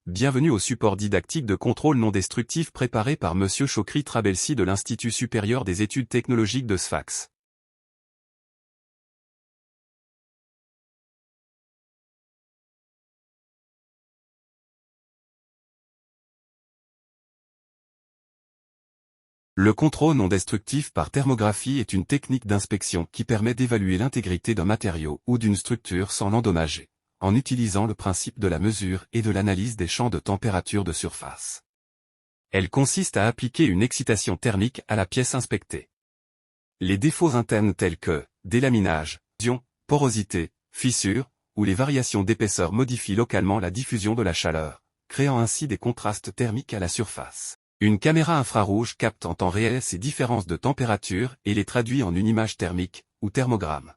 Bienvenue au support didactique de contrôle non destructif préparé par Monsieur Chokri Trabelsi de l'Institut supérieur des études technologiques de Sfax. Le contrôle non destructif par thermographie est une technique d'inspection qui permet d'évaluer l'intégrité d'un matériau ou d'une structure sans l'endommager, en utilisant le principe de la mesure et de l'analyse des champs de température de surface. Elle consiste à appliquer une excitation thermique à la pièce inspectée. Les défauts internes tels que délaminage, fusion, porosité, fissure, ou les variations d'épaisseur modifient localement la diffusion de la chaleur, créant ainsi des contrastes thermiques à la surface. Une caméra infrarouge capte en temps réel ces différences de température et les traduit en une image thermique, ou thermogramme.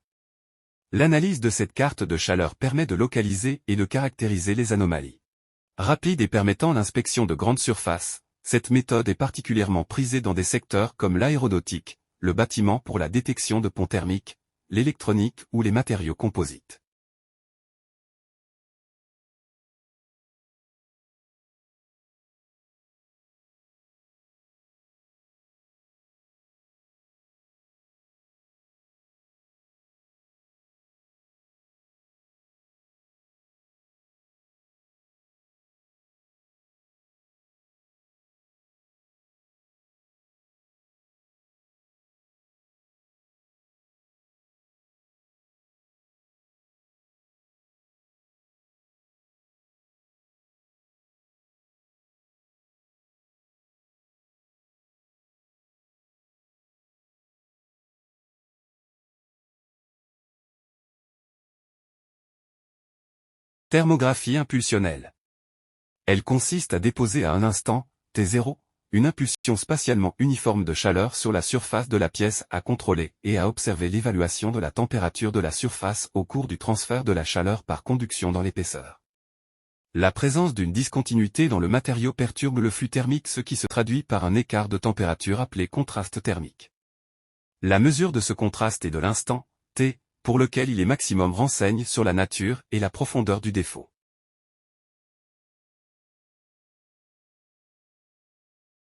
L'analyse de cette carte de chaleur permet de localiser et de caractériser les anomalies. Rapide et permettant l'inspection de grandes surfaces, cette méthode est particulièrement prisée dans des secteurs comme l'aéronautique, le bâtiment pour la détection de ponts thermiques, l'électronique ou les matériaux composites. Thermographie impulsionnelle. Elle consiste à déposer à un instant, T0, une impulsion spatialement uniforme de chaleur sur la surface de la pièce à contrôler et à observer l'évaluation de la température de la surface au cours du transfert de la chaleur par conduction dans l'épaisseur. La présence d'une discontinuité dans le matériau perturbe le flux thermique, ce qui se traduit par un écart de température appelé contraste thermique. La mesure de ce contraste et de l'instant, T, pour lequel il est maximum renseigne sur la nature et la profondeur du défaut.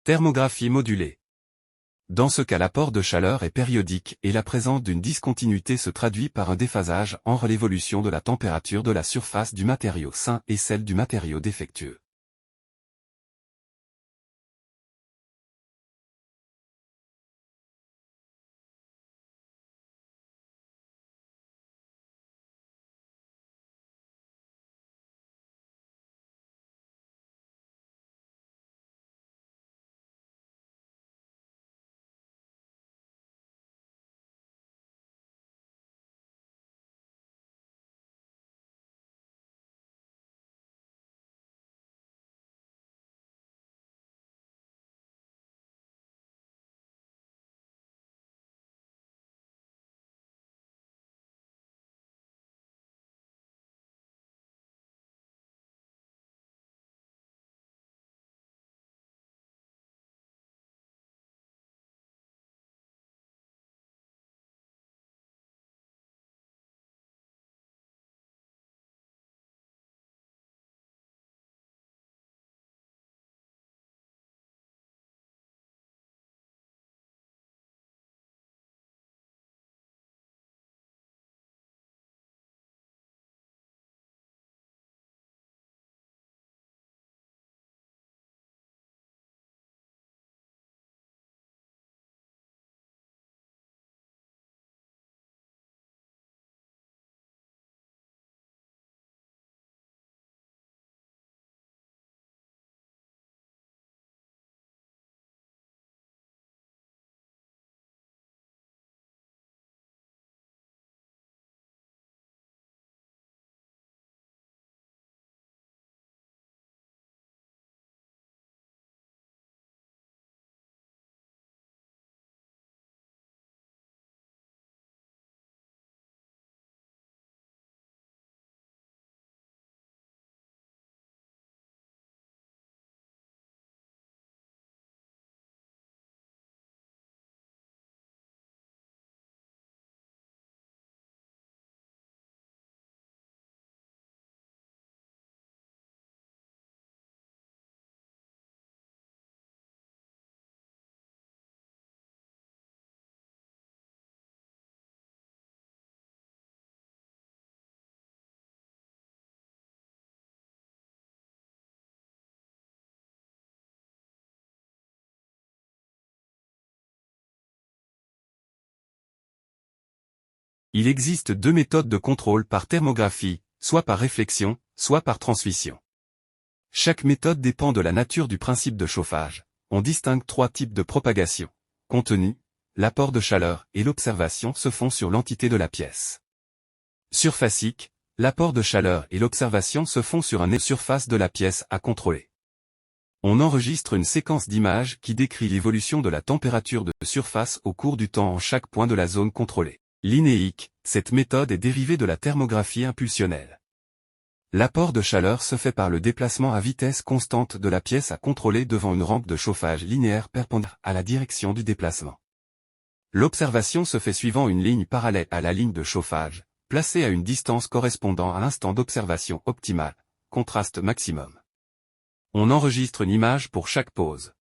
Thermographie modulée. Dans ce cas, l'apport de chaleur est périodique et la présence d'une discontinuité se traduit par un déphasage entre l'évolution de la température de la surface du matériau sain et celle du matériau défectueux. Il existe deux méthodes de contrôle par thermographie, soit par réflexion, soit par transmission. Chaque méthode dépend de la nature du principe de chauffage. On distingue trois types de propagation. Contenu, l'apport de chaleur et l'observation se font sur l'entité de la pièce. Surfacique, l'apport de chaleur et l'observation se font sur une surface de la pièce à contrôler. On enregistre une séquence d'images qui décrit l'évolution de la température de surface au cours du temps en chaque point de la zone contrôlée. Linéique, cette méthode est dérivée de la thermographie impulsionnelle. L'apport de chaleur se fait par le déplacement à vitesse constante de la pièce à contrôler devant une rampe de chauffage linéaire perpendiculaire à la direction du déplacement. L'observation se fait suivant une ligne parallèle à la ligne de chauffage, placée à une distance correspondant à l'instant d'observation optimal, contraste maximum. On enregistre une image pour chaque pose.